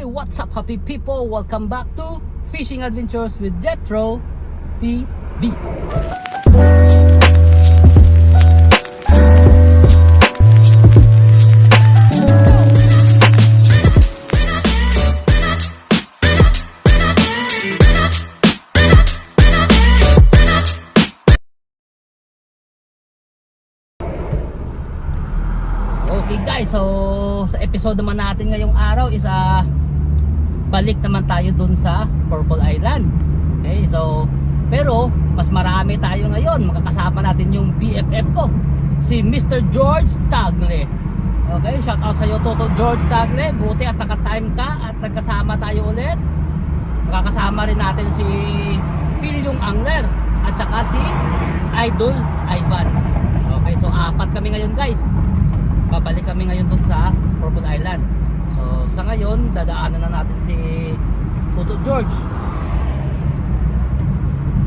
what's up happy people? Welcome back to Fishing Adventures with Jethro TV. Okay guys, so sa episode naman natin ngayong araw is balik naman tayo dun sa Purple Island. Okay, so pero mas marami tayo ngayon. Makakasama natin yung BFF ko, si Mr. George Tagle. Okay, shout out sa iyo Toto George Tagle. Buti at naka-time ka at nagkasama tayo ulit. Makakasama rin natin si Pilyong Angler at saka si Idol Ivan. Okay, so apat kami ngayon guys. Babalik kami ngayon dun sa Purple Island. So sa ngayon dadaanan na natin si Toto George.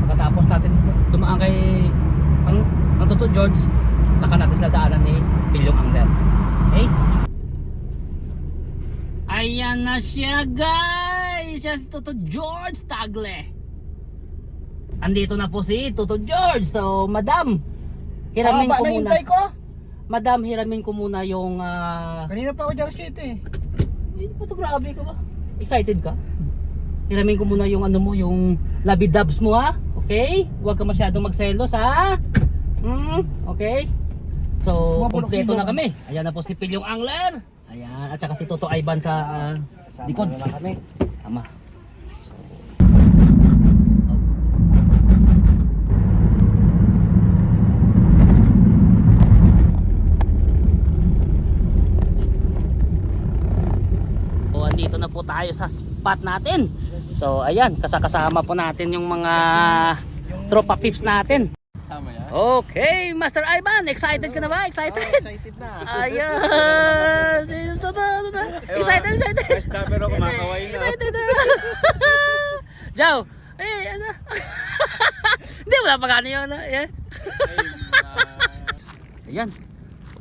Pagkatapos natin dumaan kay ang Toto George, saka natin sa daanan ni Pilyong Angler. Okay? Ayan na siya guys. Siya si Toto George Tagle. Andito na po si Toto George. So madam, hiramin ko muna. Madam, hiramin ko muna yung kanina pa ako dyan shit eh. Ito grabe ka ba? Excited ka? Hiramin ko muna yung ano mo, yung labidabs mo ha. Okay? Huwag ka masyadong magselos ha. Okay? So, kompleto na kami. Ayan na po si Pilyong Angler. Ayan, at saka si Toto Ivan sa likod. Tama. Dito na po tayo sa spot natin. So ayan, kasama po natin yung mga tropa pips natin. Sama yan? Okay, Master Ivan, excited ka na ba? Excited? Excited na. Ayan. Excited. First camera ko kumakaway na. Excited na. Jow, ano? Hindi, wala pa gano yun. Ayan.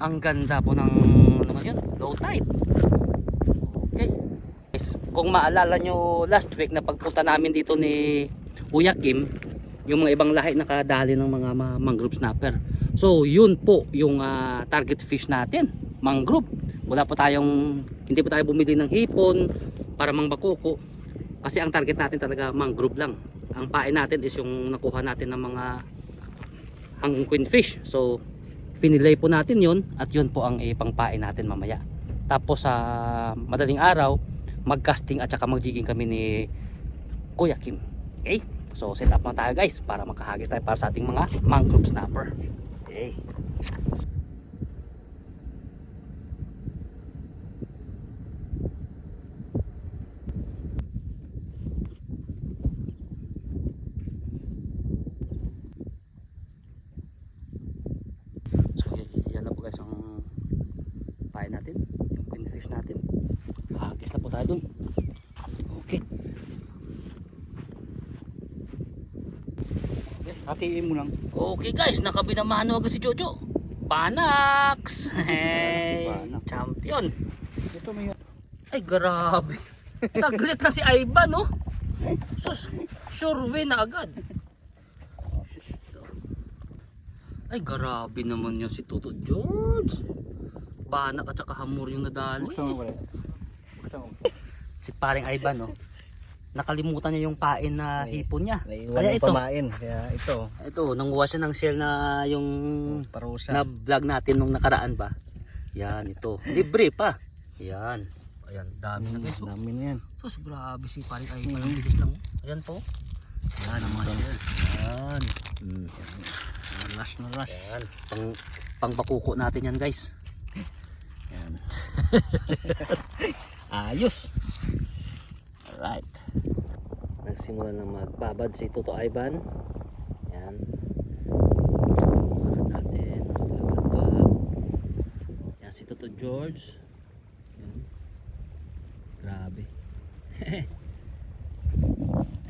Ang ganda po ng ano yun, low tide. Okay. Kung maalala nyo last week na pagpunta namin dito ni Kuya Kim, yung mga ibang lahi nakadali ng mga mangrove snapper. So yun po yung target fish natin, mangrove. Hindi po tayo bumili ng hipon para mangbakuko, kasi ang target natin talaga mangrove lang. Ang pain natin is yung nakuha natin ng mga hanging queenfish. So finilay po natin yun at yun po ang ipangpain natin mamaya. Tapos sa madaling araw mag-casting at saka mag-jigging kami ni Kuya Kim. Okay? So set up na tayo guys para makahagis tayo para sa ating mga mangrove snapper. Okay. So yan na po guys ang pain natin, yung queenfish natin. Hagis na po tayo dun. Okay. Hatiin mo lang. Okay guys, nakabinamano agad si Jojo. Panax! Hey, champion. Ito may... Ay grabe. Saglit na si Ivan no? Sus, sure win na agad. Ay grabe naman yung si Toto George. Banak at saka hamur yung nadali. Si paring Ivan no, nakalimutan niya yung pain na hipon niya. Kaya ito pamain. Kaya ito nanguha siya ng shell na yung parusa na vlog natin nung nakaraan ba. Yan ito, libre pa. Yan, ayan, dami na guys. Dami na yan. Sus, grabe si paring Ivan, ang bilis lang. Ayan po. Yan ang mga shell. Yan. Rush na rush. Yan, pang bakuko natin yan guys. Yan. Ayos. Alright. Nagsimula na magbabad si Toto Ivan. Yan. Makat natin. Nagbabad pa. Yan si Toto George. Yan. Grabe.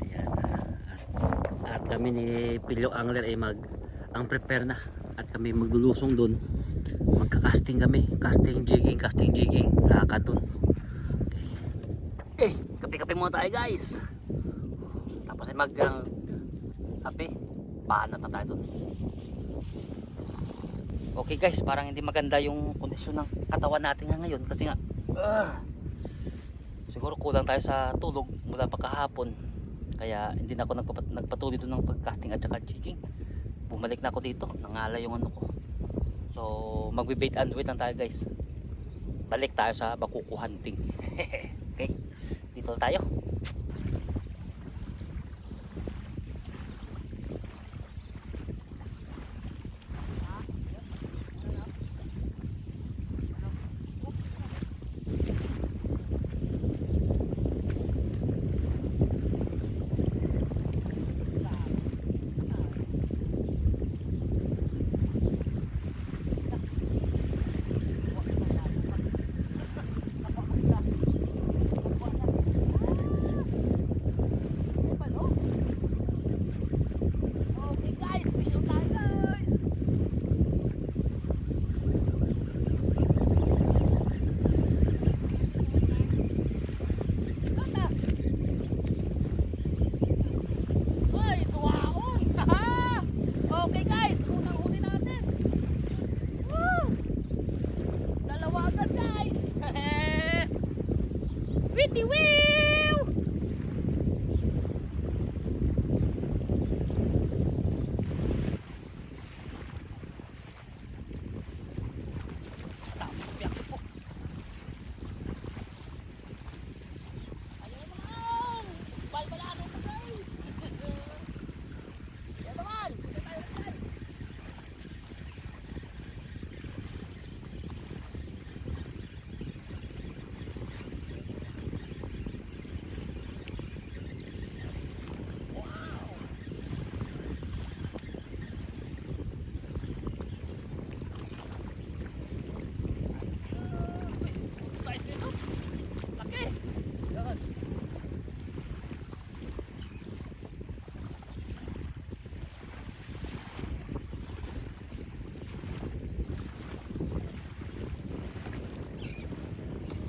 Ayan. At kami ni Pilyong Angler ay ang prepare na. At kami maglulusong dun. Magka-casting kami. Casting, jigging. Lakad dun. Okay, kape-kape muna tayo guys. Tapos ay kape. Paanat na tayo dun. Okay guys, parang hindi maganda yung kondisyon ng katawan natin ngayon kasi nga siguro kulang tayo sa tulog mula pagkahapon. Kaya hindi na ako nagpatuloy doon ng pagcasting at saka jigging. Bumalik na ako dito, nangala yung ano ko. So magbe-bait and wait lang tayo guys. Balik tayo sa bakuko hunting. Okay, dito tayo. Pretty wheel!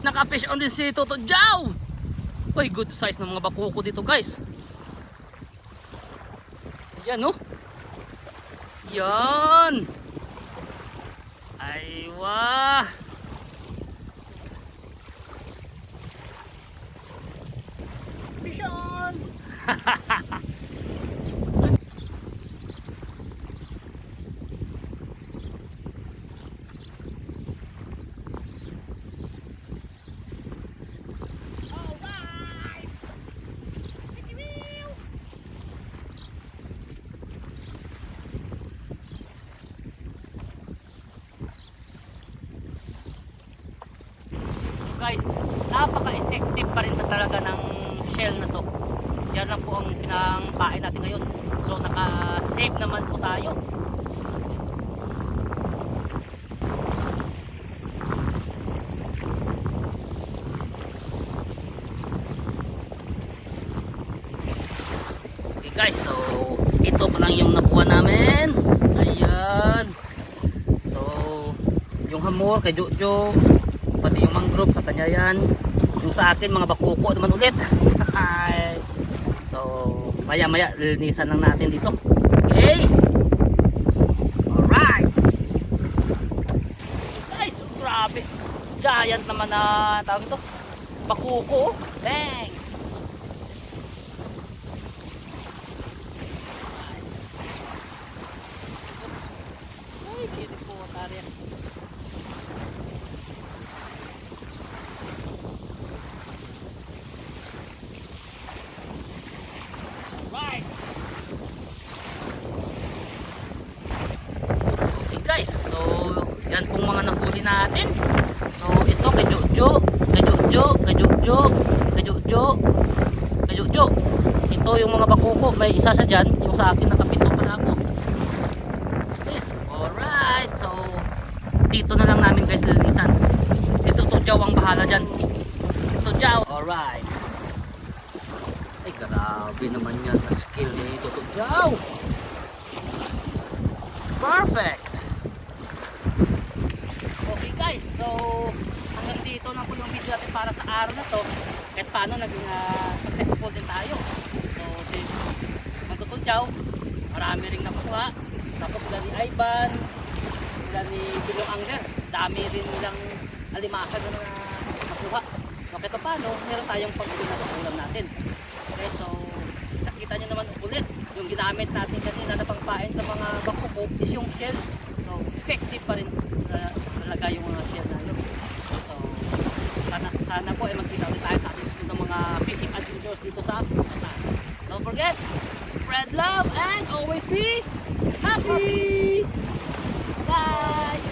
Naka-fish on din si Toto Jow. Uy, good size ng mga bakuko dito guys. Ayan oh. Yan. Aywa. Mission! Guys, napaka-effective pa rin na talaga ng shell na to. Yan lang po ang pinangkain natin ngayon. So naka-save naman po tayo. Okay guys, so ito pa lang yung nakuha namin. Ayan. So yung hamor kay Jojo, pati yung mangrove sa kanya yan. Yung sa akin mga bakuko naman ulit. So maya maya linisan lang natin dito. Okay, alright guys, grabe giant naman na tawag ito, bakuko. Thanks. Ay, dito po tarya. Guys, so yan pong mga nahuli natin. So ito kay Jojo, kay Jojo, kay Jojo, kay Jojo, kay Jojo. Ito yung mga bakuko, may isa sa dyan, yung sa akin nakapito pala ako. Yes, alright. So dito na lang namin guys lilinisan. Si Toto Jow ang bahala dyan. Toto Jow, alright. Ay grabe naman yan na skill ni Toto Jow. Perfect. Okay guys, so hanggang hanggang dito na po yung video natin para sa araw na to. Kahit paano naging successful din tayo. So, si Mangtutol Chow, marami ring nakuha. Tapos sila ni Ivan, sila ni Bilong Angler. Dami rin nilang alimasag na nakuha. So, kahit paano, meron tayong pag-uwi na sa ulam natin. Okay, so nakita nyo naman ulit yung ginamit natin kanina na pangpain sa mga bakukop is yung shell. So effective pa rin talaga yung mga shell na yun. So sana po ay magkita ulit tayo sa ating susunod ng mga fishing adventures dito sa Bataan. Don't forget, spread love and always be happy! Bye!